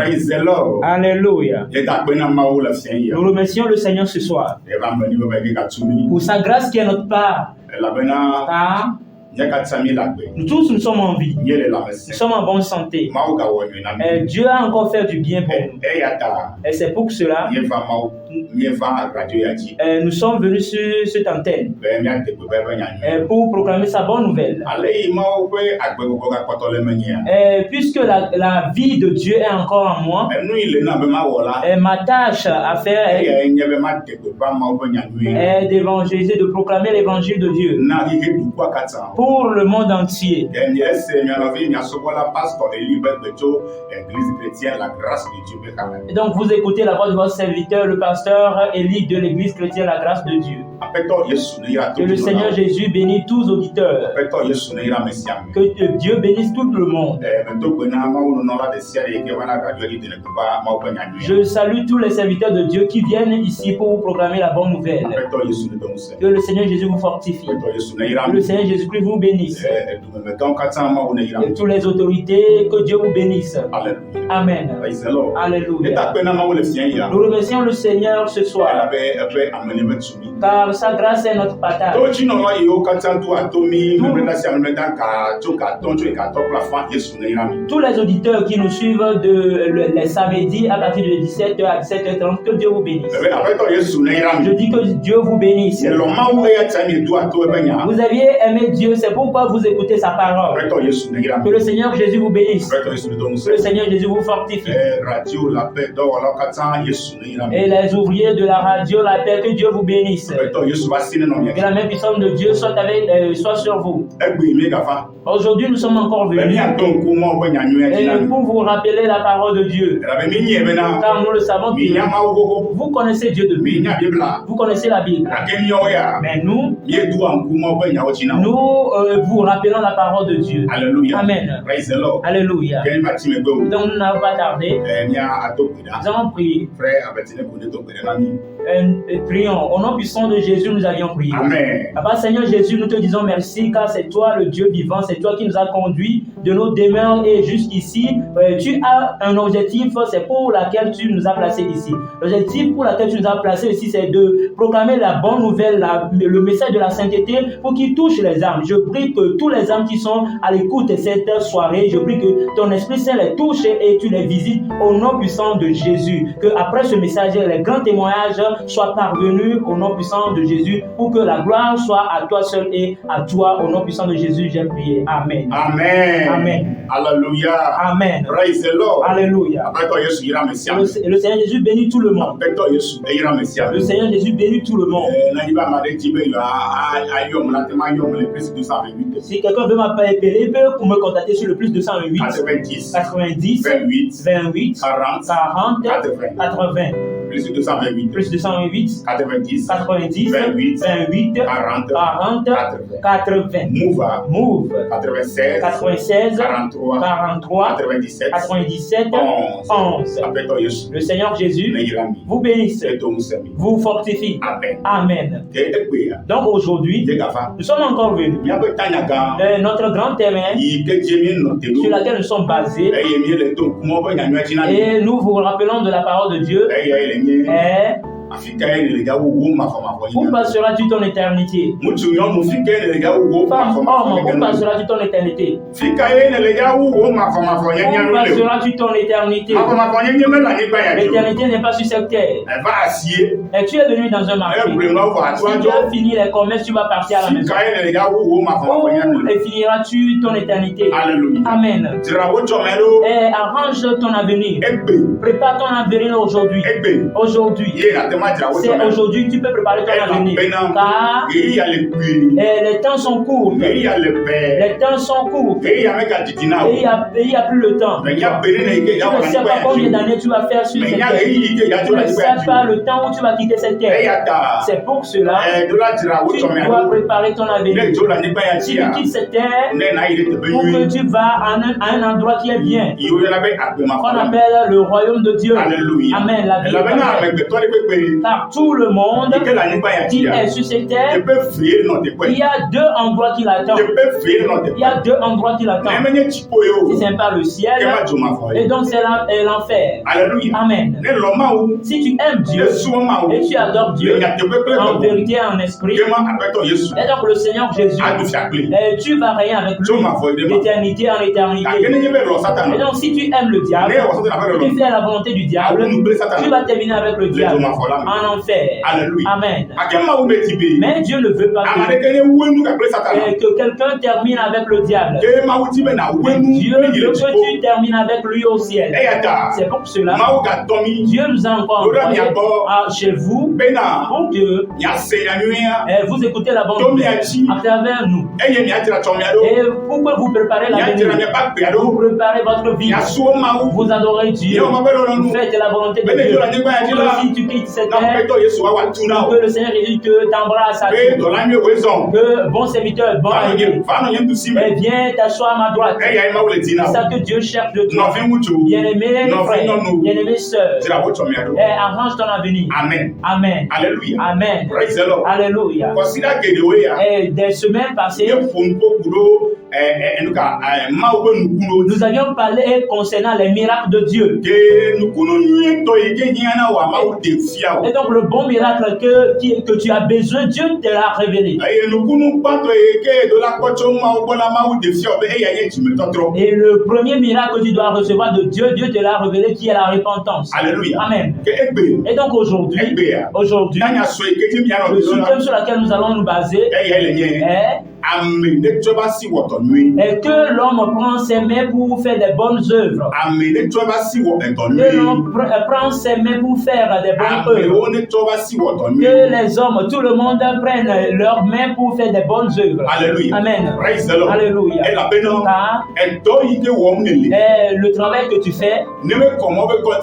Praise the Lord. Alléluia. Nous Nous remercions le Seigneur ce soir pour sa grâce qui est notre part. Car nous tous, nous sommes en vie. Nous sommes en bonne santé. Dieu a encore fait du bien pour nous. Et c'est pour cela nous sommes venus sur cette antenne pour proclamer sa bonne nouvelle. Puisque la vie de Dieu est encore en moi, ma tâche à faire est d'évangéliser, de proclamer l'évangile de Dieu pour le monde entier. Et donc vous écoutez la voix de votre serviteur, le pasteur Élie de l'église chrétienne La Grâce de Dieu. Que le Seigneur Jésus bénisse tous les auditeurs. Que Dieu bénisse tout le monde. Je salue tous les serviteurs de Dieu qui viennent ici pour vous proclamer la bonne nouvelle. Que le Seigneur Jésus vous fortifie. Que le Seigneur Jésus-Christ vous bénisse. Et toutes les autorités, que Dieu vous bénisse. Amen. Alléluia. Nous remercions le Seigneur ce soir. Car sa grâce est notre partage. Tous les auditeurs qui nous suivent les samedis à partir de 17h à 17h30, que Dieu vous bénisse. Je dis que Dieu vous bénisse. Vous aviez aimé Dieu, c'est pourquoi vous écoutez sa parole. Que le Seigneur Jésus vous bénisse. Que le Seigneur Jésus vous fortifie. Et les ouvriers de la radio, la paix, que Dieu vous bénisse. Que la main puissante de Dieu soit sur vous. Aujourd'hui, nous sommes encore venus pour vous rappeler la parole de Dieu. Car nous le savons que vous connaissez Dieu depuis. Vous connaissez la Bible. Mais nous vous rappelons la parole de Dieu. Amen. Alléluia. Donc nous n'avons pas tardé. Nous allons prier. Prions. Au nom puissant de Jésus, nous allions prier. Amen. Papa Seigneur Jésus, nous te disons merci car c'est toi le Dieu vivant, c'est toi qui nous as conduits de nos demeures et jusqu'ici. Tu as un objectif, c'est pour laquelle tu nous as placés ici. L'objectif pour lequel tu nous as placés ici, c'est de proclamer la bonne nouvelle, le message de la sainteté pour qu'il touche les âmes. Je prie que tous les âmes qui sont à l'écoute de cette soirée, je prie que ton Esprit Saint les touche et tu les visites au nom puissant de Jésus. Que après ce message, les grands témoignages soient parvenus au nom puissant de Jésus pour que la gloire soit à toi seul et à toi. Au nom puissant de Jésus, j'ai prié. Amen. Amen. Amen. Alléluia. Amen. Praise the Lord. Alléluia. Le Seigneur Jésus bénit tout le monde. Le Seigneur Jésus bénit tout le monde. Si quelqu'un veut m'appeler, il peut me contacter sur le plus 228 90 28 40 80. Plus 228 90 28 40 80. Move 96 43 97 11. Le Seigneur Jésus vous bénisse, vous fortifie. Amen. Donc aujourd'hui, nous sommes encore venus. Notre grand thème sur laquelle nous sommes basés, et nous vous rappelons de la parole de Dieu. Où passeras-tu ton éternité? Femme, homme, où passeras-tu ton éternité? Où passeras-tu ton éternité? L'éternité n'est pas sur cette terre. Et tu es venu dans un marché. Si tu as fini les commerces, tu vas partir à la maison. Où finiras-tu ton éternité? Amen. Et arrange ton avenir. Prépare ton avenir aujourd'hui. C'est aujourd'hui que tu peux préparer ton avenir. Car les temps sont courts. Les temps sont courts. Et il n'y a plus le temps. Tu ne sais pas combien d'années tu vas faire sur cette terre. Tu ne sais pas le temps où tu vas quitter cette terre. C'est pour cela que tu dois préparer ton avenir. Si tu quittes cette terre, pour que tu vas à un endroit qui est bien, qu'on appelle le royaume de Dieu. Amen. La vie. car tout le monde qui est sur cette terre, il y a deux endroits qui l'attendent. Il y a deux endroits qui l'attendent. Si ce n'est pas le ciel, et donc c'est l'enfer. Amen. Si tu aimes Dieu et tu adores Dieu en vérité et en esprit, et donc le Seigneur Jésus, tu vas régner avec lui d'éternité en éternité. Et donc si tu aimes le diable, si tu fais la volonté du diable, tu vas terminer avec le diable en enfer. Amen. Mais Dieu ne veut pas que quelqu'un termine avec le diable. Dieu veut que tu termines avec lui au ciel. C'est pour cela Dieu nous a encore envoyé chez vous pour que vous écoutez la bonne nouvelle à travers nous. Et pourquoi vous préparez la bénédiction, vous préparez votre vie, vous adorez Dieu, vous faites la volonté de Dieu. Si tu quittes cette terre, que le Seigneur Jésus t'embrasse à Dieu, que bon serviteur, bon allié, et viens t'asseoir à ma droite. C'est ça que Dieu cherche de toi. Bien-aimé frère, bien-aimé sœur, arrange ton avenir. Amen. Amen. Alléluia. Amen. Praise the Lord. Alléluia. Et des semaines passées, nous avions parlé concernant les miracles de Dieu. Et donc le bon miracle que tu as besoin, Dieu te l'a révélé. Et le premier miracle que tu dois recevoir de Dieu, Dieu te l'a révélé, qui est la repentance. Alléluia. Amen. Et donc aujourd'hui, le système sur lequel nous allons nous baser est et que l'homme prend ses mains pour faire des bonnes œuvres. Que l'homme prend ses mains pour faire des bonnes œuvres. Que les hommes, tout le monde prenne leurs mains pour faire des bonnes œuvres. Alléluia. Amen. Alléluia. Car le travail que tu fais,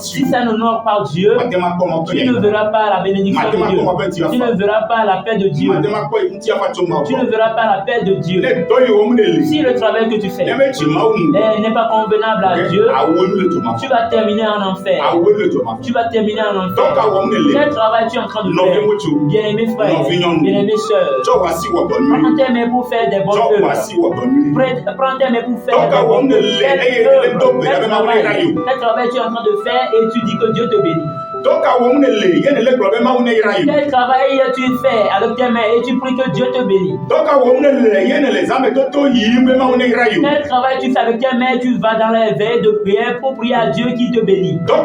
si ça n'honore pas Dieu, tu ne verras pas la bénédiction de Dieu. Tu ne verras pas la paix de Dieu. Tu ne verras pas la paix de Dieu. Si le travail que tu fais n'est pas convenable à Dieu, tu vas terminer en enfer. Tu vas terminer en enfer. Quel travail tu es en train de faire? Bien-aimés frères, bien-aimés sœurs, prends tes mains pour faire des bonnes œuvres. Prends tes mains pour faire des bonnes œuvres. Quel travail tu es en train de faire et tu dis que Dieu te bénit? Quel travail tu fais avec tes mains et tu pries que Dieu te bénisse? Quel travail tu fais avec tes mains et tu vas dans les veilles de prière pour prier à Dieu qui te bénit? Quel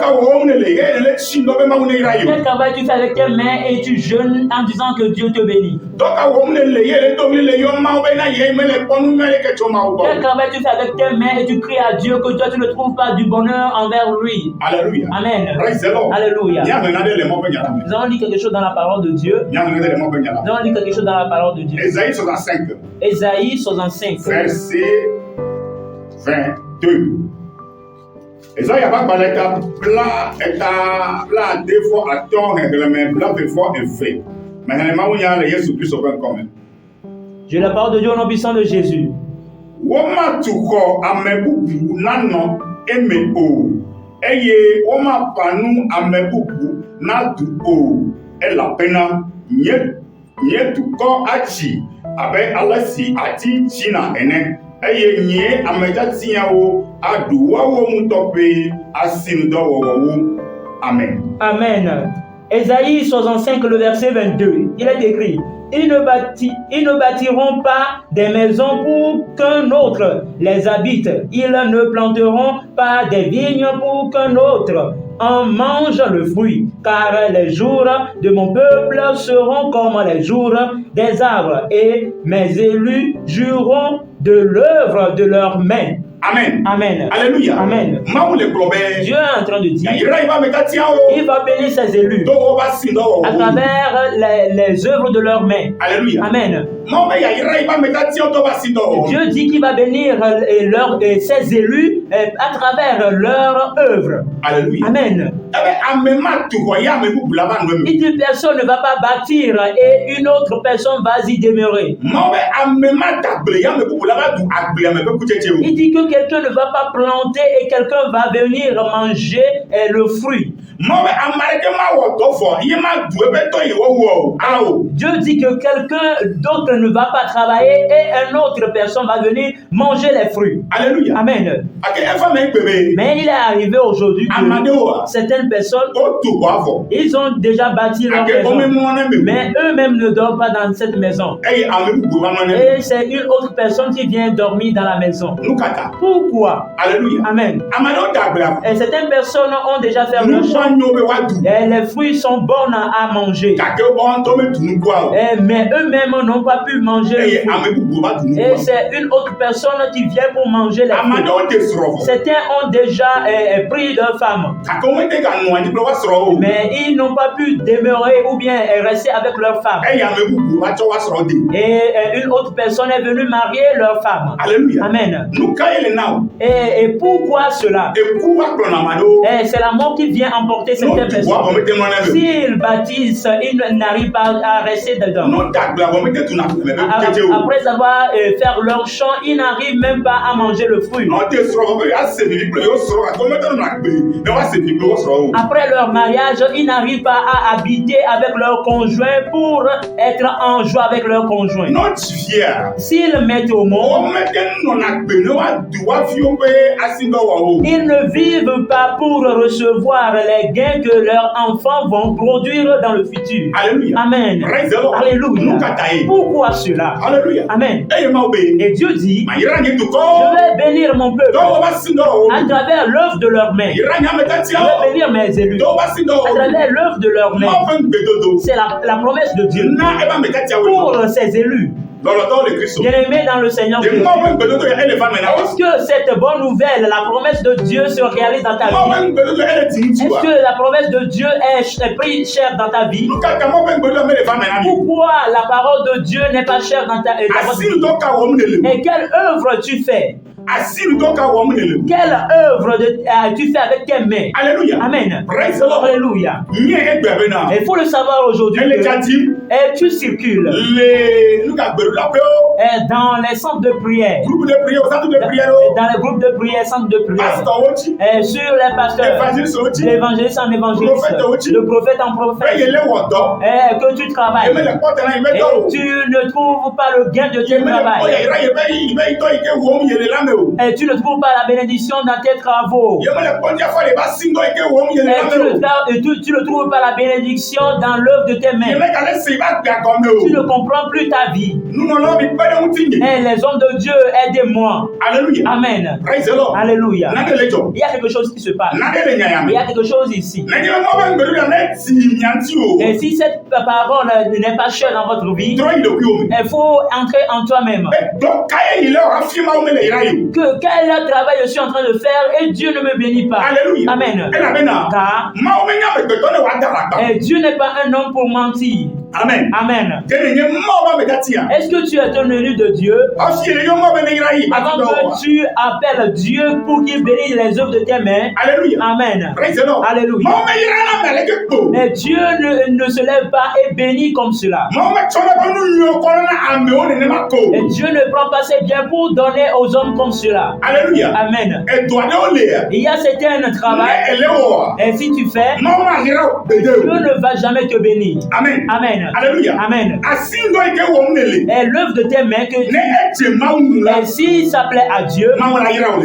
travail tu fais avec tes mains et tu jeûnes en disant que Dieu te bénit? Quel travail tu fais avec tes mains et tu cries à Dieu que toi tu ne trouves pas du bonheur envers lui? Alléluia. Amen. Alléluia. Nous allons lire quelque chose dans la parole de Dieu. Nous allons lire quelque chose dans la parole de Dieu. Ésaïe 65. Ésaïe 65. Verset 22. Ésaïe a pas parlé de plat deux fois à temps mais plat deux fois et fait. Mais il y a les Jésus Christ au commun. J'ai la parole de Dieu au nom puissant de Jésus. Woma tuko amebubu nano emeo. Eye woma panu amebubu na duo. Ela pena nye tuko achi abe alasi ati china ene. Eye nye amejatia wo aduwa wo mutope asindo wo. Amen. Amen. Ésaïe 65, le verset 22, il est écrit: ils ne bâtiront pas des maisons pour qu'un autre les habite. Ils ne planteront pas des vignes pour qu'un autre en mange le fruit. Car les jours de mon peuple seront comme les jours des arbres, et mes élus jouiront de l'œuvre de leurs mains. Amen. Amen. Alléluia. Amen. Dieu est en train de dire, il va bénir ses élus à travers les œuvres de leurs mains. Alléluia. Amen. Dieu dit qu'il va bénir ses élus à travers leurs œuvres. Alléluia. Amen. Il dit personne ne va pas bâtir et une autre personne va y demeurer. Il dit que quelqu'un ne va pas planter et quelqu'un va venir manger le fruit. Dieu dit que quelqu'un d'autre ne va pas travailler et une autre personne va venir manger les fruits. Alléluia. Amen. Mais il est arrivé aujourd'hui que certaines personnes, ils ont déjà bâti leur maison, mais eux-mêmes ne dorment pas dans cette maison. Et c'est une autre personne qui vient dormir dans la maison. Pourquoi? Alléluia. Amen. Et certaines personnes ont déjà fait leur champ. Et les fruits sont bons à manger. Mais eux-mêmes n'ont pas pu manger les fruits. Et c'est une autre personne qui vient pour manger les fruits. Certains ont déjà pris leur femme. Mais ils n'ont pas pu demeurer ou bien rester avec leur femme. Et une autre personne est venue marier leur femme. Alléluia. Amen. Et pourquoi cela? Et c'est la mort qui vient emporter certaines personnes. S'ils bâtissent, ils n'arrivent pas à rester dedans. Après avoir fait leur champ, ils n'arrivent même pas à manger le fruit. Après leur mariage, ils n'arrivent pas à habiter avec leur conjoint pour être en joie avec leur conjoint. S'ils mettent au monde, ils ne vivent pas pour recevoir les gains que leurs enfants vont produire dans le futur. Alléluia. Amen. Alléluia. Pourquoi cela? Alléluia. Amen. Et Dieu dit, je vais bénir mon peuple à travers l'œuvre de leurs mains. Je vais bénir mes élus à travers l'œuvre de leurs mains. C'est la promesse de Dieu pour ses élus. Bien-aimé dans le Seigneur Jésus. Est-ce que cette bonne nouvelle, la promesse de Dieu se réalise dans ta vie? Est-ce que la promesse de Dieu est prise chère dans ta vie? Pourquoi la parole de Dieu n'est pas chère dans ta vie? Et quelle œuvre tu fais? Quelle œuvre tu fais avec tes mains? Alléluia. Amen. Alléluia. Il faut le savoir aujourd'hui. Et tu circules dans les centres de prière, dans les groupes de prière, centres de prière, sur les pasteurs, l'évangéliste en évangéliste, le prophète en prophète, que tu travailles et tu ne trouves pas le gain de ton travail. Et tu ne trouves pas la bénédiction dans tes travaux. Et tu ne trouves pas la bénédiction dans l'œuvre de tes mains. Tu ne comprends plus ta vie. Et les hommes de Dieu, aidez-moi. Amen. Alléluia. Il y a quelque chose qui se passe. Il y a quelque chose ici. Et si cette parole n'est pas chère dans votre vie, il faut entrer en toi-même. Quel travail je suis en train de faire et Dieu ne me bénit pas. Amen. Car Dieu n'est pas un homme pour mentir. Amen. Amen. Est-ce que tu es un élu de Dieu? Avant que tu appelles Dieu pour qu'il bénisse les œuvres de tes mains. Alléluia. Amen. Alléluia. Et Dieu ne se lève pas et bénit comme cela. Et Dieu ne prend pas ses biens pour donner aux hommes comme cela. Alléluia. Amen. Il y a certains travail. Et si tu fais, Dieu ne va jamais te bénir. Amen. Amen. Alléluia. Amen. Et l'œuvre de tes mains que et si ça plaît à Dieu,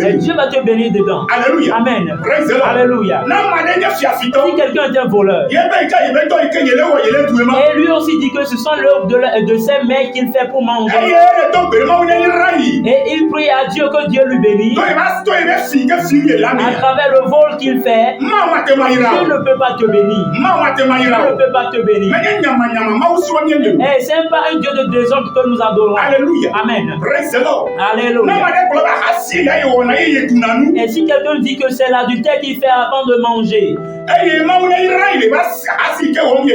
et Dieu va te bénir dedans. Alléluia. Amen. Alléluia. Si quelqu'un est un voleur, et lui aussi dit que ce sont l'œuvre de ses mains qu'il fait pour manger, et il prie à Dieu que Dieu lui bénisse, à travers le vol qu'il fait, Dieu ne peut pas te bénir. Dieu ne peut pas te bénir. Et ce n'est pas un Dieu de désordre que nous adorons. Alléluia. Amen. Alléluia. Et si quelqu'un dit que c'est l'adultère qu'il fait avant de manger, et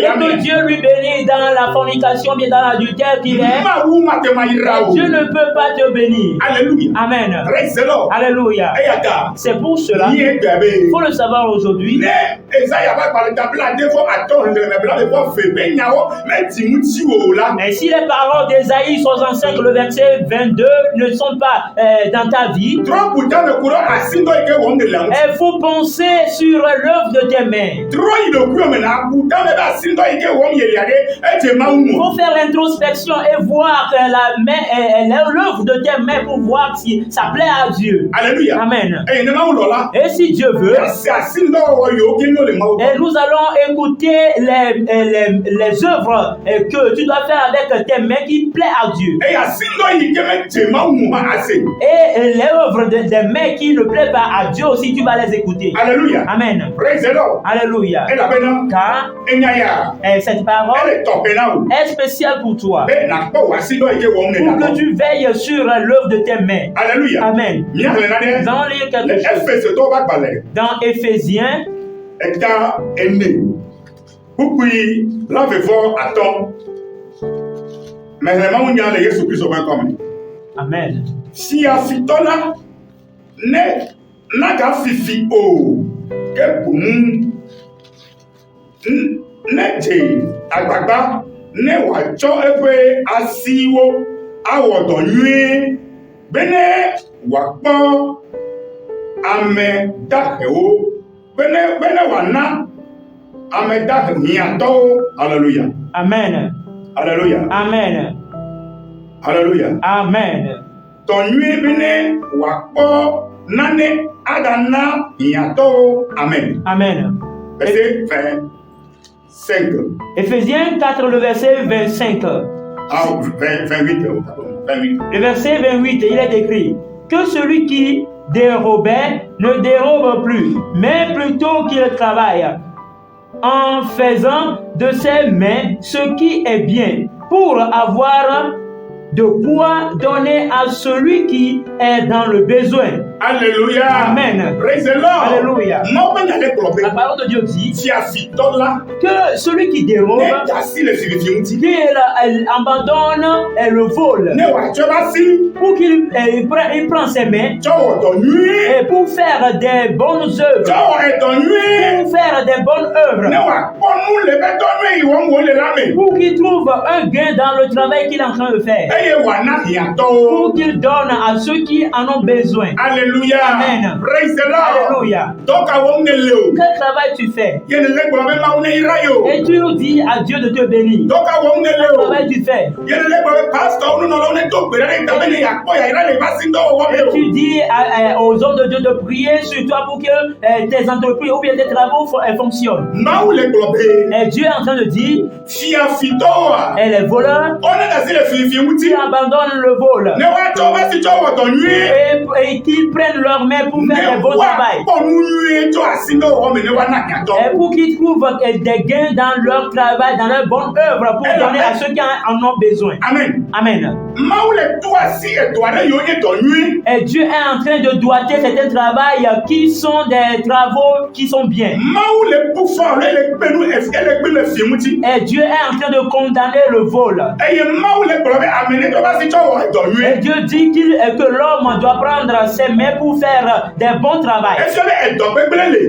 que Dieu lui bénit dans la fornication, bien dans l'adultère qu'il est, Dieu ne peut pas te bénir. Alléluia. Amen. Alléluia. C'est pour cela, il faut le savoir aujourd'hui. mais Timothy ou là. Mais si les paroles d'Ésaïe 65, le verset 22 ne sont pas dans ta vie, Trop pourtant le courant a sindo et que on de là. il faut penser sur l'œuvre de tes mains. Trop il le courant maintenant pourtant mais ba sindo et que on y aller et te Il maou. faut faire l'introspection et voir l'œuvre de tes mains pour voir si ça plaît à Dieu. Alléluia. Amen. Et ne maou là. Et si Dieu veut, C'est à sindo o yo que nous le maou. et nous allons écouter les œuvres que tu dois faire avec tes mains qui plaît à Dieu. Et à sindo il que mais te maou assez. Et les œuvres des mains qui ne plaisent pas à Dieu aussi, tu vas les écouter. Alléluia. Amen. Praise the Lord. Alléluia. Et la bena. Car Enyaya. cette parole Elle est topée là. est spéciale pour toi. Ben na pas wa sindo et que on est Pour là. que tu veilles sur l'œuvre de tes mains. Alléluia. Amen. Mia le na Nous allons lire quelque de. chose. Efes to ba balẹ̀. Dans Éphésiens, Ẹ̀ka ẹni. Kúkúi láfẹ̀fọ́ àtọ́. Mẹ̀hẹ̀má ń yan lè Yéṣu Kristo fẹ́ kọ́ mi. Amen. Si àfitọ́lá ne naga fifi o kẹ́kùn ne dè àgbàgbà ne wà tsɔ eƒe asiwo awɔ dɔ nyuie bene wà kpɔ ame dahewo bene wà na ame dahe hiãtɔwo. Alléluia. Amen. Alléluia. Amen. Alléluia. Amen. Tɔnyuie bene wàkpɔ nane agana hiãtɔwo. Amen. Amen. Verset 25. Éphésiens 4, le verset 25. Ah, 28. Le verset 28, il est écrit que celui qui dérobait ne dérobe plus, mais plutôt qu'il travaille en faisant de ses mains ce qui est bien pour avoir de quoi donner à celui qui est dans le besoin. Alléluia. Amen. Praise the Lord. Alléluia. N'o bɛ ɲale kɔlɔbɛ. La parole de Dieu dit Fiafitɔ la. que celui qui dérobe, Ne jasi le fififiw ti. qu'il abandonne le vol, Ne wa tsɔ ba si. pour qu'il prend ses mains Tsɔ wɔ dɔ nyuie. et pour faire des bonnes Tsɔ œuvres, wɔ ɛdɔ nyuie. pour faire des bonnes Ne œuvres, wa kpɔ nu le bɛ dɔ nyuie yi wɔm wo le la me. pour qu'il trouve un gain dans le travail qu'il est en train de faire, Eye wa na hiãtɔwo. pour qu'il donne à ceux qui en ont besoin. Alléluia. Amen. Praise the Lord. Alléluia. Donc, à ne le o. Quel travail tu fais? Il y a des gens qui ont dit Et tu dis à Dieu de te bénir. donc, à ne Quel le o. travail tu fais? Il y a des gens qui pasteur, nous n'allons pas tout bénir. Et tu dis aux hommes de Dieu de prier sur toi pour que tes entreprises ou bien tes travaux fonctionnent. Et Dieu est en train de dire, et les voleurs, qui abandonnent le vol et qu'ils prennent leurs mains pour faire le bon travail. Et pour qu'ils trouvent des gains dans leur travail, dans leur bonne œuvre, pour donner à ceux qui en ont besoin. Amen. Amen. Et Dieu est en train de doiter certains travails qui sont des travaux qui sont bien. Et Dieu est en train de condamner le vol. Et Dieu dit que l'homme doit prendre ses mains pour faire des bons travaux.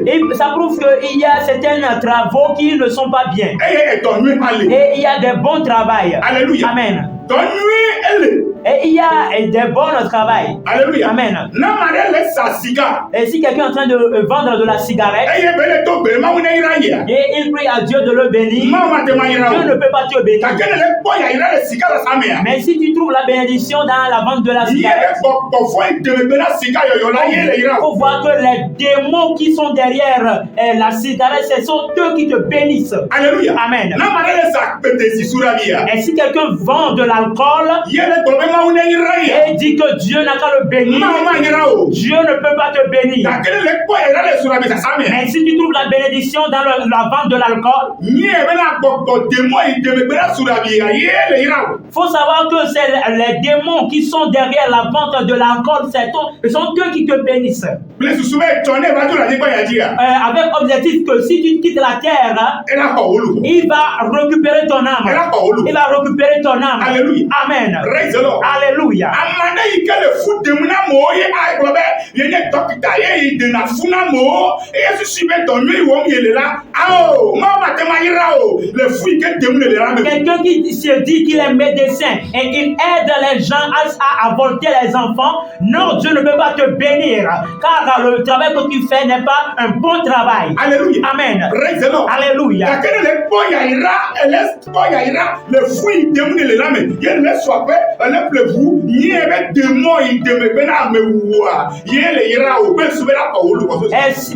Et ça prouve qu'il y a certains travaux qui ne sont pas bien. Et il y a des bons travaux. Alléluia. Amen. Et il y a des bons travaux. Alléluia. Amen. Et si quelqu'un est en train de vendre de la cigarette et il prie à Dieu de le bénir, Dieu ne peut pas te bénir. Mais si tu trouves la bénédiction dans la vente de la cigarette, il faut voir que les démons qui sont derrière la cigarette, ce sont eux qui te bénissent. Alléluia. Amen. Et si quelqu'un vend de l'alcool et dit que Dieu n'a qu'à le bénir, Dieu ne peut pas te bénir. Mais si tu trouves la bénédiction dans la vente de l'alcool, il faut savoir que c'est les démons qui sont derrière la vente de l'alcool, ce sont eux qui te bénissent. Avec objectif que si tu quittes la terre, il va récupérer ton âme. Il va récupérer ton âme. Amen. Alléluia. Quelqu'un qui se dit qu'il est médecin et il aide les gens à avorter les enfants, non, Dieu ne peut pas te bénir, car le travail que tu fais n'est pas un bon travail. Alléluia. Amen. Praise the Lord. Alléluia.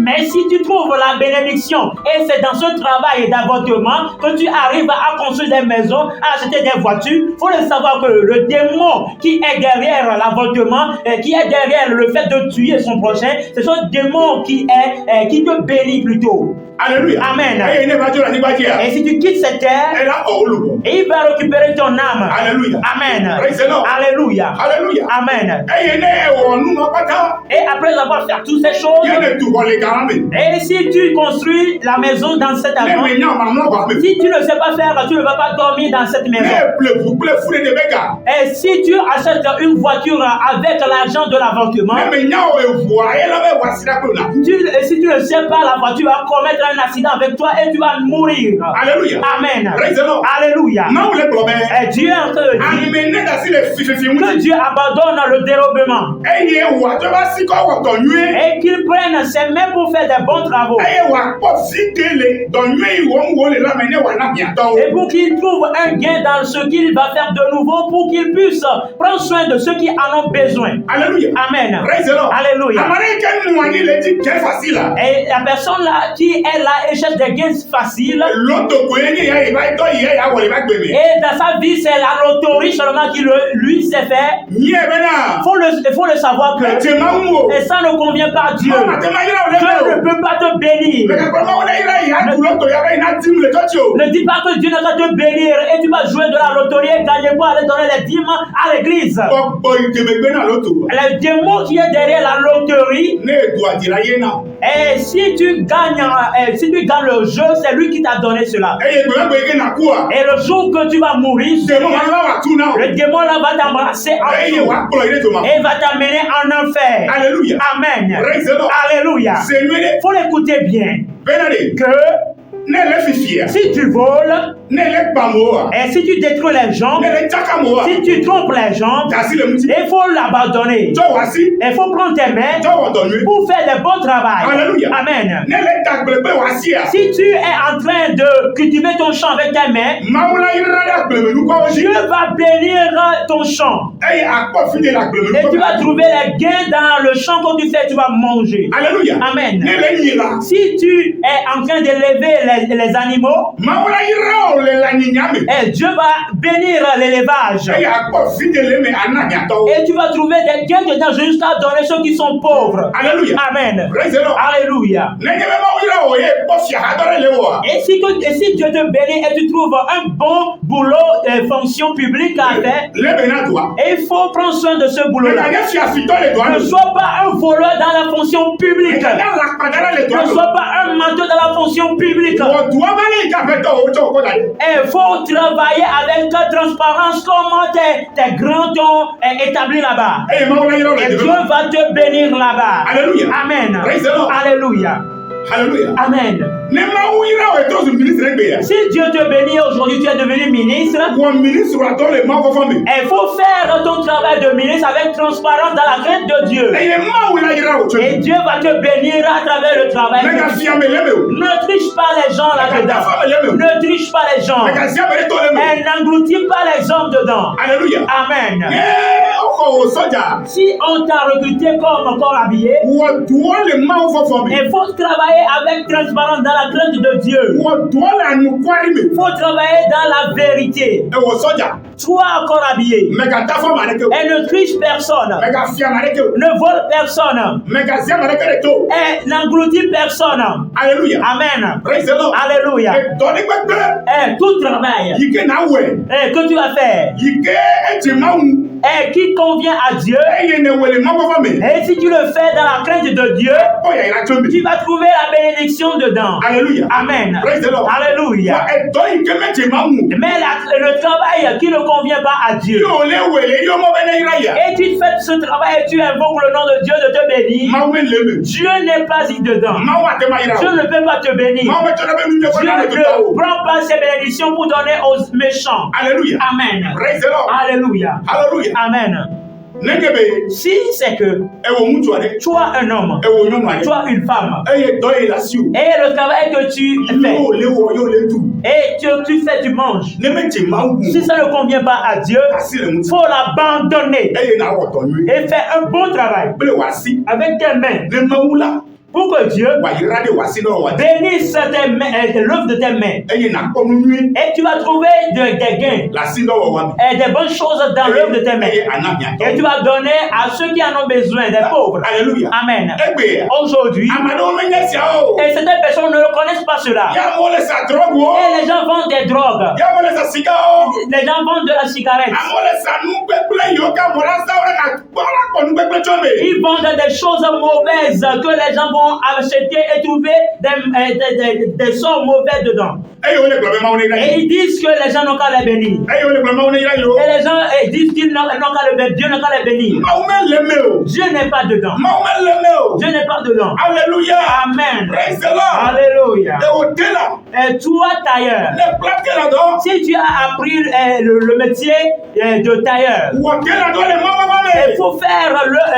Mais si tu trouves la bénédiction et c'est dans ce travail d'avortement que tu arrives à construire des maisons, à acheter des voitures, il faut le savoir que le démon qui est derrière l'avortement, qui est derrière le fait de tuer son prochain, c'est ce démon qui te bénit plutôt. Alléluia. Amen. Et si tu quittes cette terre, et il va récupérer ton âme. Alléluia. Amen. Alléluia. Alléluia. Amen. Et après avoir fait toutes ces choses, et si tu construis la maison dans cette maison, si tu ne sais pas faire, tu ne vas pas dormir dans cette maison. Et si tu achètes une voiture avec l'argent de l'avortement, si tu ne sais pas, la voiture va commettre un accident avec toi et tu vas mourir. Alléluia. Amen. Alléluia. Et Dieu est en train de dire que Dieu abandonne le dérobement et qu'il prenne ses mains pour faire des bons travaux et pour qu'il trouve un gain dans ce qu'il va faire de nouveau pour qu'il puisse prendre soin de ceux qui en ont besoin. Alléluia. Amen. Alléluia. Et la personne là qui est là et cherche des gains faciles, et dans sa vie c'est la loterie seulement qui lui sait faire. Il faut le savoir que et ça ne convient pas à Dieu. Dieu ne peut pas te bénir. Ne dis pas que Dieu ne va te bénir et tu vas jouer de la loterie et gagner pour aller donner les dîmes à l'église. Le démon qui est derrière la loterie, et si tu gagnes le jeu, c'est lui qui t'a donné cela. Et le jour que tu vas mourir, le démon là va t'embrasser en dessous et va t'amener en enfer. Alléluia. Amen. Alléluia. Il faut l'écouter bien. Que si tu voles, et si tu détruis les gens, si tu trompes les gens, il faut l'abandonner. Il faut prendre tes mains pour faire des bons travail. Amen. Si tu es en train de cultiver ton champ avec tes mains, Dieu va bénir ton champ. Et tu vas trouver les gains dans le champ que tu fais, tu vas manger. Alléluia. Amen. Si tu es en train d'élever les animaux, et Dieu va bénir l'élevage. Et tu vas trouver des gains dedans jusqu'à donner ceux qui sont pauvres. Alléluia. Amen. Alléluia. Et si Dieu te bénit et tu trouves un bon boulot et fonction publique à faire, il faut prendre soin de ce boulot-là. Ne sois pas un voleur dans la fonction publique. Ne sois pas un menteur dans la fonction publique. Il faut travailler avec transparence comme tes grands ont établi là-bas. Et Dieu va te bénir là-bas. Alléluia. Amen. Alléluia. Alléluia. Amen. Si Dieu te bénit aujourd'hui, tu es devenu ministre. Il faut faire ton travail de ministre avec transparence dans la crainte de Dieu. Et Dieu va te bénir à travers le travail. Ne triche pas les gens là-dedans. Ne triche pas les gens. Et n'engloutis pas les hommes dedans. Alléluia. Amen. Si on t'a recruté comme corps habillé, il faut travailler avec transparence dans la crainte de Dieu. Il faut travailler dans la vérité. Sois encore habillé. Et ne triche personne. Ne vole personne. Et n'engloutis personne. Alléluia. Amen. Alléluia. Et tout travail que tu vas faire, et qui convient à Dieu, eye ne wele mabɔbɔ me et si tu le fais dans la crainte de Dieu, ɔyɛ yɛrɛ tso tu mi vas trouver la bénédiction dedans. hallelujah Amen. praise the Lord Alléluia. wa ɛdɔ yi kɛmɛ tɛ ma mu Mais le travail qui ne convient pas à Dieu, yóò le wele yóò mɔ bɛ ne yira ya et tu fais ce travail et tu invoques le nom de Dieu de te bénir, maaw bɛ le me Dieu n'est pas y dedans. maaw a tɛ ma yira Dieu ne peut pas te bénir. maaw bɛ tɔnɔ bɛ min ɲɛfɔ Dieu n'a bɛ to ta ne o prend pas ses bénédictions pour donner aux méchants. hallelujah Amen. praise the Lord Alléluia. hallelujah Amen. ne ɲɛ bɛ Si c'est que ɛwɔ mutu ale toi, un homme, ɛwɔ ɲɔnu ale toi, une femme, eye dɔ ye lasi o et le travail que tu fais, yóò le wɔ yóò le tu et tu fais, tu manges, ne bɛ tɛ maaw kun si ça ne convient pas à Dieu, kasi le mutu il faut l'abandonner eye n'a wɔ tɔ ɲu et faire un bon travail bele wa si avec tes mains ne maaw la pour que Dieu wa yira de wa si n'o wa bénisse l'œuvre de tes mains. eye na kɔnu ɲu Et tu vas trouver des gains lasi n'o wa mi et des bonnes choses dans l'œuvre de tes mains. eye ana ɲa Et tu vas donner à ceux qui en ont besoin, des pauvres. hallelujah Amen. egbe ya Aujourd'hui, amadenw bɛ ɲɛ sia o et certaines personnes ne reconnaissent pas cela. y'a mɔ le sa drogue o Et les gens vendent des drogues. y'a mɔ le sa siga o Les gens vendent de la cigarette. a mɔ le sa nu gbɛgblɛ yi o ka mɔ la sa wɛrɛ ka gbɔla kɔnu gbɛgblɛ tso me Ils vendent des choses mauvaises que les gens vont acheter et trouver des sorts mauvais dedans. eye o le gblɔ bɛ maaw ne yira Et yi ils disent que les gens n'ont qu'à les bénir. eye o le gblɔ maaw ne yira yi o Et les gens disent qu'ils n'ont qu'à le bénir. Dieu n'a qu'à les bénir. maaw mɛ leme o Dieu n'est pas dedans. maaw mɛ leme o Dieu n'est pas dedans. hallelujah Amen. praise the Lord Alléluia. ẹ o te la Et toi, tailleur, ne kula te la dɔn si tu as appris le métier de tailleur, wɔ te la dɔn le mɔ bɛ il me faut faire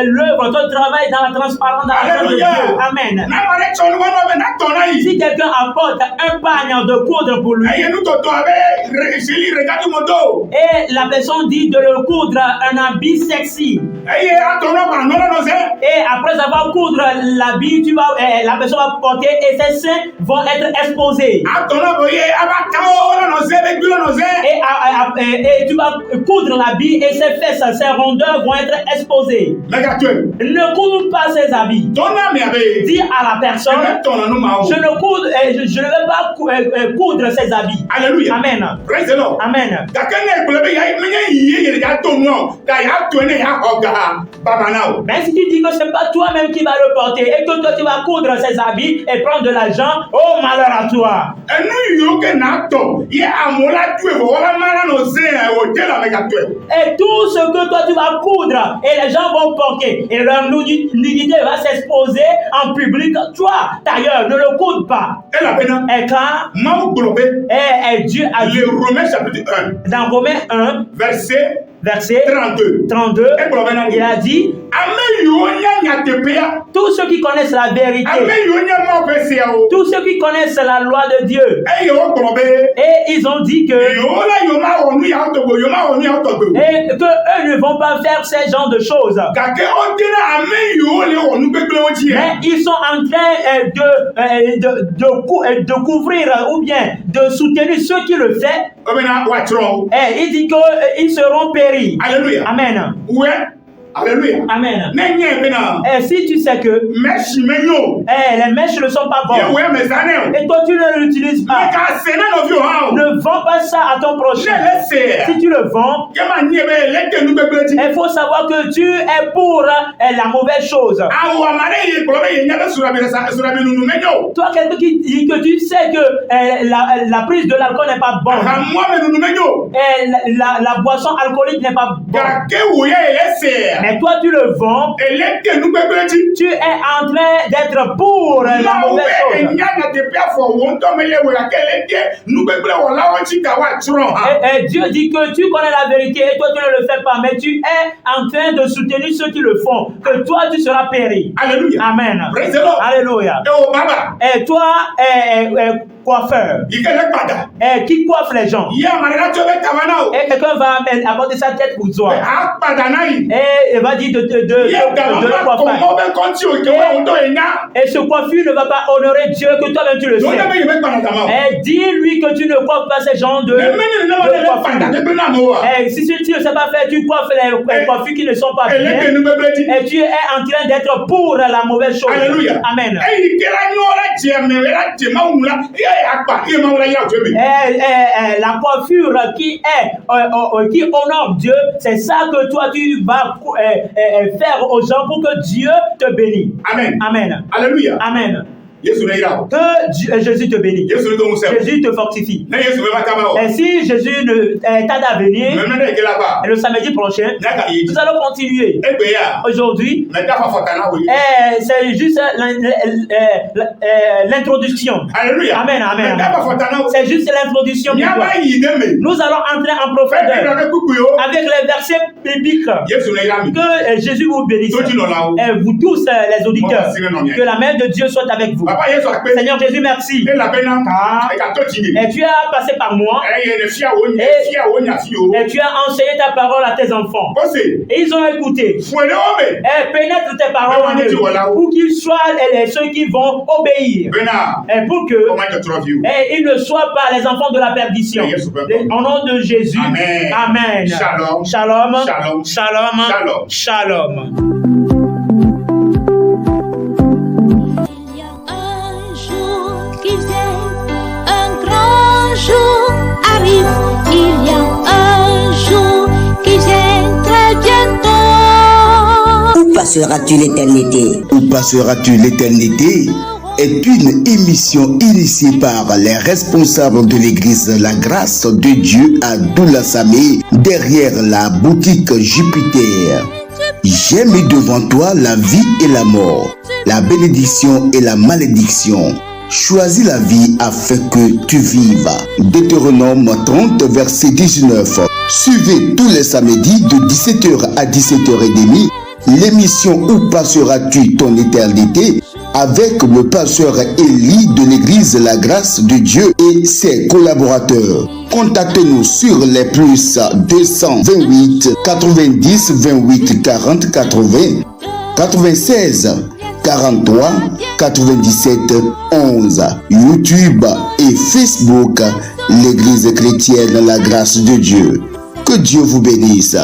l'œuvre, ton travail dans la transparence, dans la grâce de Dieu. hallelujah Amen. n'a ma ne tsɔ nuwɔ dɔ bɛ n'a tɔ n'a yi Si quelqu'un apporte un pagne de coudre pour lui, eye nu tɔ tɔ a bɛ seli regadi mo do et la personne dit de le coudre un habit sexy, eye a tɔ nɔ ma nɔnɔ nɔ sɛ et après avoir coudre l'habit, la personne va porter et ses seins vont être exposés. a tɔ nɔ bɔ ye a b'a ta o nɔ sɛ bɛ gbilɔ nɔ sɛ Et tu vas coudre l'habit et ses fesses, ses rondeurs vont être exposées. mɛ ka to yen Ne coudre pas ses habits. tɔ n'a mi a bɛ yen Dis à la personne, ɛmɛ tɔ na nu ma o je ne vais pas coudre ses habits. hallelujah Amen. praise the Lord Amen. gake ne gblɔ bɛ ya mi nye yi ye ya to nu ka ya to ne ya xɔ ga baba na o Mais si tu dis que ce n'est pas toi-même qui vas le porter et que toi tu vas coudre ses habits et prendre de l'argent, oh malheur à toi. enu yiwo ke na tɔ ye amewo la tu evo wɔla ma la nɔ se o te la mɛ ka to yen Et tout ce que toi tu vas coudre et les gens vont porter et leur nudité va s'exposer en public, toi, tailleur, ne le coude pas. e la bɛ na Et car maaw gblɔ bɛ et Dieu a dit le Romains chapitre 1 dans Romains 1, verset verset 32 32, e gblɔ bɛ na il a dit, ame yiwo nya nyateƒea tous ceux qui connaissent la vérité, ame yiwo nya Mawu ƒe seawo tous ceux qui connaissent la loi de Dieu, eye wo gblɔ be et ils ont dit que yiwo la yiwo ma wɔ nu yawo tɔgbe yiwo ma wɔ nu yawo tɔgbe et que eux ne vont pas faire ce genre de choses. gake wodena ame yiwo le wɔ nu gbegblẽwo dzi Mais ils sont en train de couvrir ou bien de soutenir ceux qui le font. o bena woatsrɔ̃ Et il dit qu'ils seront péris. alléluia Amen. wɛ alléluia Amen. ne nye bena Et si tu sais que mɛsi menyo les mèches ne sont pas ye bonnes, wɛ mɛzanɛ et toi tu ne l'utilises o pas, ne ka se ne nɔviwo hã o ne vends pas ça à ton ne prochain. le se Si tu le vends, ye ma nye be le te nu gbegble dzi il faut savoir que tu es pour la mauvaise chose. awo ama ɖe ye gblɔ be ye nya be surabi nunu menyo Toi, quelqu'un qui dit que tu sais que la prise de l'alcool n'est pas bonne, ahamua me nunu menyo et la boisson alcoolique n'est pas bonne, gake wo ye ye se mais toi tu le vends, ele te nu gbegble dzi tu es en train d'être pour la Mawu mauvaise be chose. enya nyateƒea fɔ wo ŋutɔ me le wo gake ele te nu gbegble wɔlawo dzi ka woatsrɔ̃ hã Et Dieu dit que tu connais la vérité et toi tu ne le fais pas, mais tu es en train de soutenir ceux qui le font, que toi tu seras péri. alléluia Amen. praise the Lord Alléluia. e o baba Et toi, coiffeur, yi ke le gbada qui coiffe les gens, ye ama ɖe la tso be tama na o et quelqu'un va apporter sa tête pour toi, a gbada na yi et il va dire de ye gama le ma coiffer. kɔmɔ be kɔnti o ke wa ŋutɔ ye nya Et ce coiffure ne va pas honorer Dieu que toi-même tu le do ne sais. be yi be gbana dama o Et dis-lui que tu ne coiffes pas ces gens de ne meni ne ma ne le gbada coiffure. gbegble na mo wa Et si tu ne sais pas faire, tu coiffes les coiffures qui ne sont pas ele te bien. nu gbegble dzi Et tu es en train d'être pour la mauvaise chose. alléluia Amen. eyi ke la nyɔ la dze me la dze ma wu la ye La coiffure qui honore Dieu, c'est ça que toi tu vas faire aux gens pour que Dieu te bénisse. Amen. Amen. Alléluia. Amen. Que Jésus te bénisse. Jésus te fortifie. Et si Jésus tarde à venir, le samedi prochain, nous allons continuer. Aujourd'hui, c'est juste l'introduction. Alléluia. Amen. Amen. C'est juste l'introduction. Nous allons entrer en profondeur avec les versets bibliques. Que Jésus vous bénisse. Et vous tous les auditeurs, que la main de Dieu soit avec vous. Seigneur Jésus, merci. Et tu as passé par moi. Et tu as enseigné ta parole à tes enfants. Et ils ont écouté. Et pénètre tes paroles en eux. Pour qu'ils soient ceux qui vont obéir. Et pour que ils ne soient pas les enfants de la perdition. Au nom de Jésus. Amen. Shalom. Shalom. Shalom. Shalom. Shalom. Arrive, il y a un jour qui vient très bientôt. Où passeras-tu l'éternité? Où passeras-tu l'éternité est une émission initiée par les responsables de l'église La Grâce de Dieu à Doula-Samé, derrière la boutique Jupiter. J'ai mis devant toi la vie et la mort, la bénédiction et la malédiction. Choisis la vie afin que tu vives. Deutéronome 30, verset 19. Suivez tous les samedis de 17h à 17h30 l'émission Où passeras-tu ton éternité avec le pasteur Élie de l'église La Grâce de Dieu et ses collaborateurs. Contactez-nous sur les plus 228 90 28 40 80 96 43 97 11. YouTube et Facebook, l'église chrétienne La Grâce de Dieu. Que Dieu vous bénisse.